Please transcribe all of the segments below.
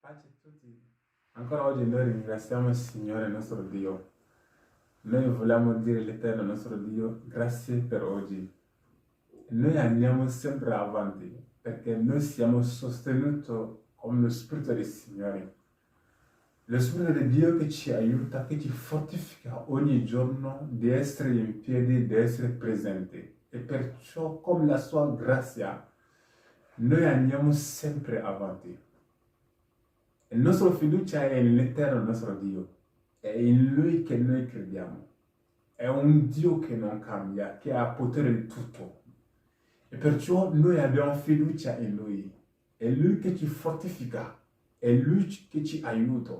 Pace a tutti. Ancora oggi noi ringraziamo il Signore nostro Dio. Noi vogliamo dire all'Eterno nostro Dio, grazie per oggi. Noi andiamo sempre avanti perché noi siamo sostenuti con lo Spirito del Signore. Lo Spirito di Dio che ci aiuta, che ci fortifica ogni giorno di essere in piedi, di essere presenti. E perciò, come la sua grazia, noi andiamo sempre avanti. La nostra fiducia è nell'Eterno nostro Dio. È in Lui che noi crediamo. È un Dio che non cambia, che ha potere di tutto. E perciò noi abbiamo fiducia in Lui. È Lui che ci fortifica. È Lui che ci aiuta.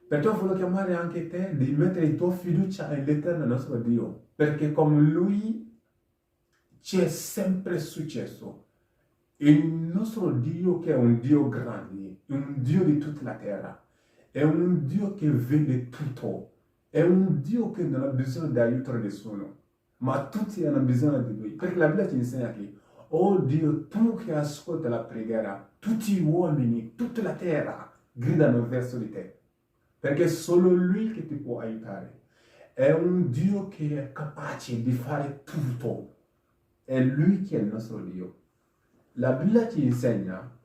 Perciò voglio chiamare anche te di mettere la tua fiducia nell'Eterno nostro Dio. Perché con Lui ci è sempre successo. Il nostro Dio che è un Dio grande, un Dio di tutta la terra, è un Dio che vede tutto, è un Dio che non ha bisogno di aiutare nessuno, ma tutti hanno bisogno di Lui. Perché la Bibbia ci insegna che, oh Dio, tu che ascolti la preghiera, tutti gli uomini, tutta la terra gridano verso di te, perché è solo Lui che ti può aiutare. È un Dio che è capace di fare tutto, è Lui che è il nostro Dio. La Bibbia ci insegna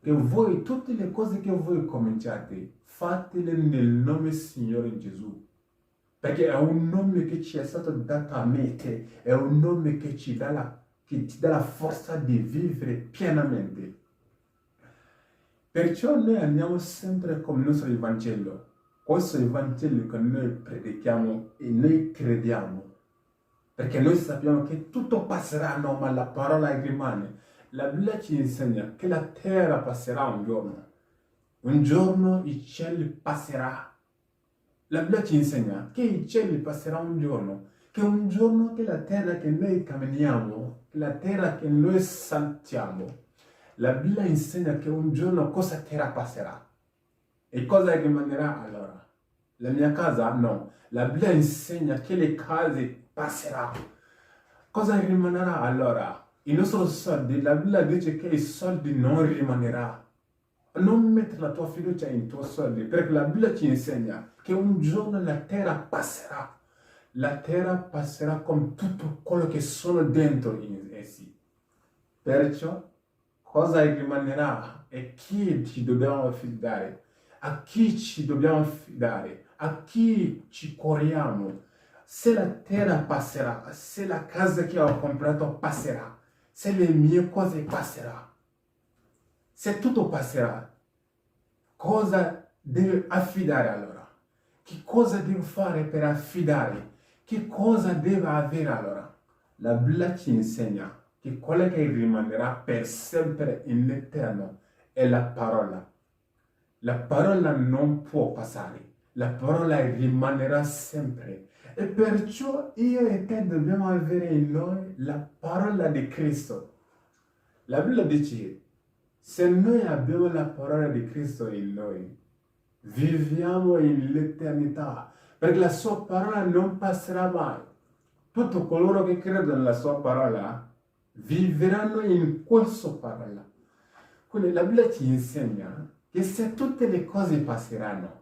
che voi, tutte le cose che voi cominciate, fatele nel nome Signore Gesù. Perché è un nome che ci è stato dato a me e te, è un nome che ti dà la forza di vivere pienamente. Perciò noi andiamo sempre con il nostro Evangelo. Questo Evangelo che noi predichiamo e noi crediamo. Perché noi sappiamo che tutto passerà, no, ma la parola rimane. La Bibbia ci insegna che la terra passerà un giorno. Un giorno il cielo passerà. La Bibbia ci insegna che il cielo passerà un giorno. Che un giorno che la terra che noi camminiamo, che la terra che noi sentiamo, la Bibbia insegna che un giorno questa terra passerà. E cosa rimanerà allora? La mia casa? No. La Bibbia insegna che le case passeranno. Cosa rimarrà allora? I nostri soldi, la Bibbia dice che i soldi non rimanerà. Non mettere la tua fiducia in tuoi soldi, perché la Bibbia ci insegna che un giorno la terra passerà. La terra passerà con tutto quello che sono dentro in essi. Perciò, cosa rimanerà? E chi ci dobbiamo affidare? A chi ci dobbiamo affidare? A chi ci corriamo? Se la terra passerà, se la casa che ho comprato passerà, se le mie cose passerà, se tutto passerà, cosa devo affidare allora? Che cosa devo fare per affidare? Che cosa devo avere allora? La Bibbia ci insegna che quello che rimarrà per sempre in eterno è la parola. La parola non può passare, la parola rimarrà sempre. E perciò io e te dobbiamo avere in noi la parola di Cristo. La Bibbia dice, se noi abbiamo la parola di Cristo in noi, viviamo in l'eternità, perché la sua parola non passerà mai. Tutti coloro che credono nella sua parola viveranno in quella sua parola. Quindi la Bibbia ci insegna che se tutte le cose passeranno,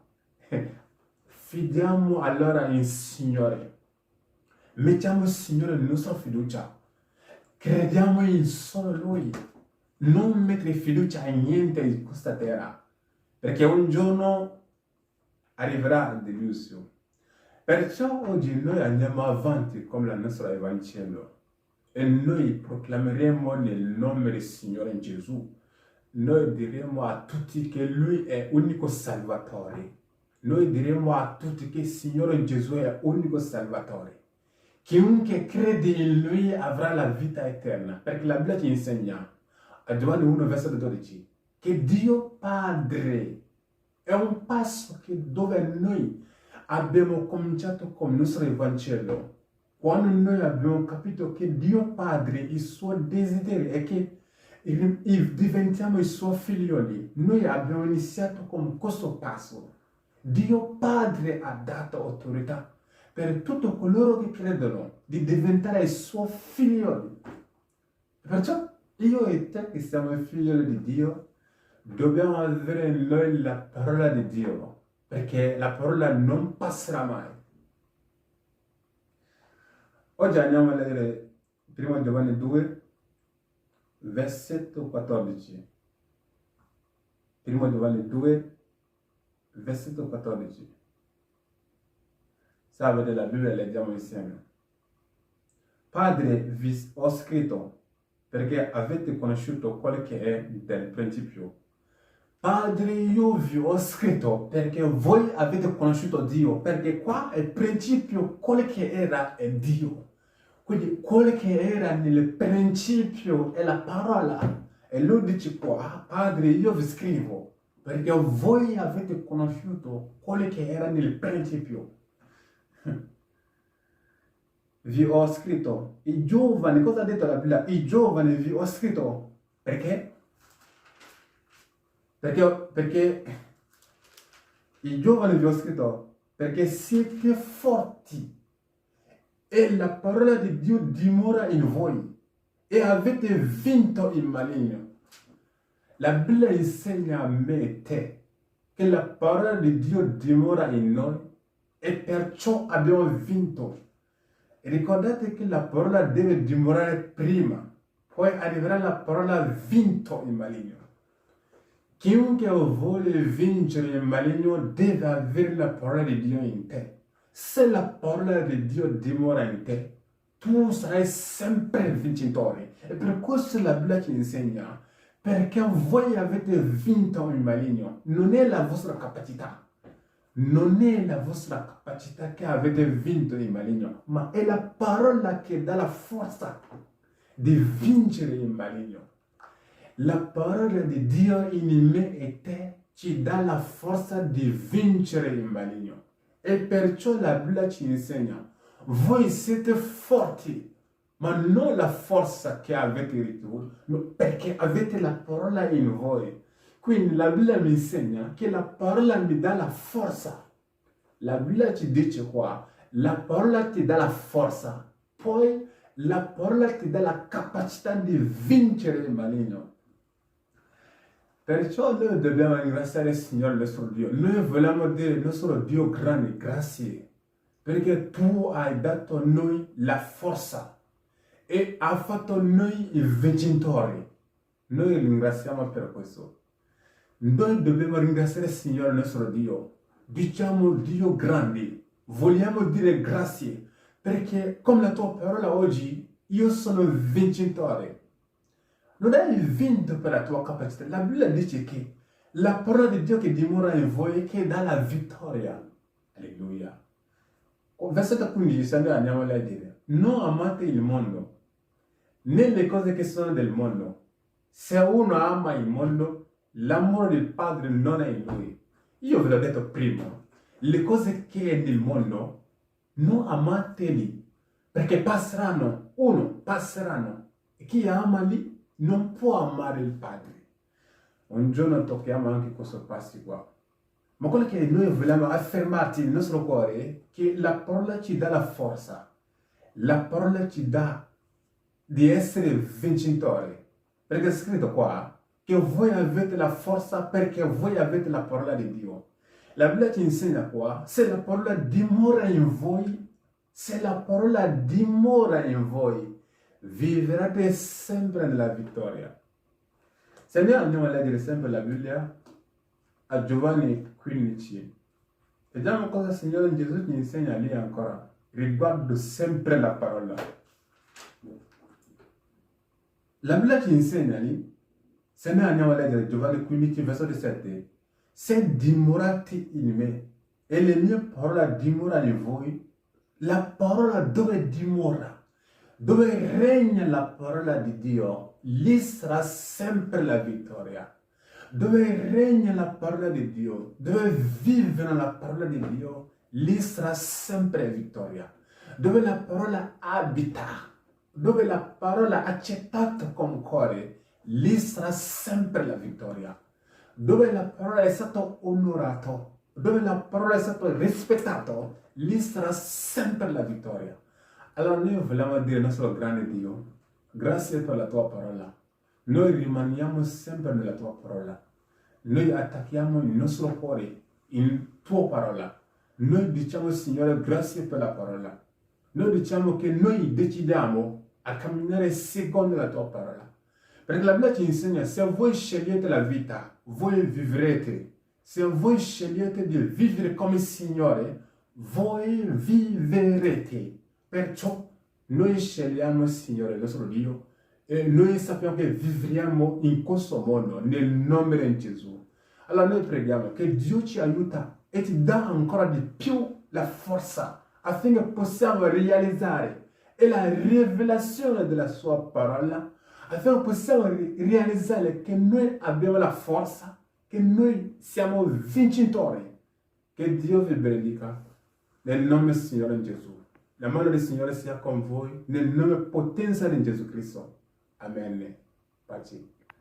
fidiamo allora in Signore. Mettiamo il Signore nella nostra fiducia. Crediamo in solo Lui. Non mettere fiducia in niente di questa terra. Perché un giorno arriverà la delusione. Perciò oggi noi andiamo avanti con il nostro Evangelo. E noi proclameremo nel nome del Signore Gesù. Noi diremo a tutti che Lui è unico Salvatore. Noi diremo a tutti che il Signore Gesù è unico Salvatore. Chiunque crede in Lui avrà la vita eterna. Perché la Bibbia ci insegna, a Giovanni 1, versetto 12, che Dio Padre è un passo dove noi abbiamo cominciato con il nostro Evangelo. Quando noi abbiamo capito che Dio Padre, il suo desiderio è che diventiamo i suoi figlioli, noi abbiamo iniziato con questo passo. Dio Padre ha dato autorità per tutti coloro che credono di diventare i suoi figlioli. Perciò io e te che siamo i figlioli di Dio, Dobbiamo avere in noi la parola di Dio, perché la parola non passerà mai. Oggi andiamo a leggere 1 Giovanni 2, versetto 14. 1 Giovanni 2, versetto 14. Se avete la Bibbia, leggiamo insieme. Padre, vi ho scritto perché avete conosciuto quello che è del principio. Padre, io vi ho scritto perché voi avete conosciuto Dio, perché qua è il principio, quello che era è Dio. Quindi quello che era nel principio è la parola. E lui dice qua, Padre, io vi scrivo perché voi avete conosciuto quello che era nel principio. Vi ho scritto, i giovani, cosa ha detto la Bibbia? I giovani vi ho scritto, perché? Perché i giovani vi ho scritto, perché siete forti e la parola di Dio dimora in voi e avete vinto il maligno. La Bibbia insegna a me e te che la parola di Dio dimora in noi e perciò abbiamo vinto. Ricordate che la parola deve dimorare prima, poi arriverà la parola vinto il maligno. Chiunque vuole vincere il maligno deve avere la parola di Dio in te. Se la parola di Dio dimora in te, tu sarai sempre vincitore. E per questo la Bibbia ci insegna, perché voi avete vinto il maligno. Non è la vostra capacità. Non è la vostra capacità che avete vinto il maligno, ma è la parola che dà la forza di vincere il maligno. La parola di Dio in me e te ci dà la forza di vincere il maligno. E perciò la Bibbia ci insegna, voi siete forti, ma non la forza che avete ricevuto, perché avete la parola in voi. Quindi la Bibbia mi insegna che la parola mi dà la forza. La Bibbia ci dice qua, la parola ti dà la forza, poi la parola ti dà la capacità di vincere il maligno. Perciò noi dobbiamo ringraziare il Signore nostro Dio. Noi vogliamo dire al nostro Dio grande grazie, perché tu hai dato a noi la forza e hai fatto noi i vincitori. Noi ringraziamo per questo. Noi dobbiamo ringraziare il Signore nostro Dio. Diciamo Dio grande. Vogliamo dire grazie, perché come la tua parola oggi, io sono vincitore. Non hai vinto per la tua capacità. La Bibbia dice che la parola di Dio che dimora in voi è che dà la vittoria. Alleluia. Versetto 15, se noi andiamo a leggere. Non amate il mondo, né le cose che sono del mondo. Se uno ama il mondo, l'amore del Padre non è in lui. Io ve l'ho detto prima. Le cose che è nel mondo, non amateli, perché passeranno. Passeranno. E chi ama lì non può amare il Padre. Un giorno tocchiamo anche questo passo qua. Ma quello che noi vogliamo affermarci nel nostro cuore è che la parola ci dà la forza. La parola ci dà di essere vincitori. Perché è scritto qua che voi avete la forza perché voi avete la parola di Dio. La Bibbia ci insegna qua, se la parola dimora in voi, vivrete sempre nella vittoria. Se noi andiamo a leggere sempre la Bibbia, a Giovanni 15, vediamo cosa il Signore Gesù ci insegna lì ancora, riguardo sempre la parola. La Bibbia ci insegna lì, se noi andiamo a leggere Giovanni 15, versetto 7, se dimorate in me e le mie parole dimorano in voi, la parola dove dimora? Dove regna la parola di Dio, lì sarà sempre la vittoria. Dove regna la parola di Dio, dove vive la parola di Dio, lì sarà sempre vittoria. Dove la parola abita, dove la parola è accettata con cuore, lì sarà sempre la vittoria. Dove la parola è stata onorata, dove la parola è stata rispettata, lì sarà sempre la vittoria. Allora noi vogliamo dire al nostro grande Dio, grazie per la tua parola. Noi rimaniamo sempre nella tua parola. noi attacchiamo il nostro cuore in tua parola. Noi diciamo, Signore, grazie per la parola. Noi diciamo che noi decidiamo a camminare secondo la tua parola. Perché la Bibbia ci insegna, se voi scegliete la vita, voi vivrete. Se voi scegliete di vivere come Signore, voi vivrete. Perciò noi scegliamo, Signore, il nostro Dio, e noi sappiamo che vivremo in questo mondo, nel nome di Gesù. Allora noi preghiamo che Dio ci aiuta e ti dà ancora di più la forza affinché possiamo realizzare e la rivelazione della sua parola, affinché possiamo realizzare che noi abbiamo la forza, che noi siamo vincitori. Che Dio vi benedica nel nome del Signore Gesù. La mano del Signore sia con voi nel nome potenza di Gesù Cristo. Amen. Pace.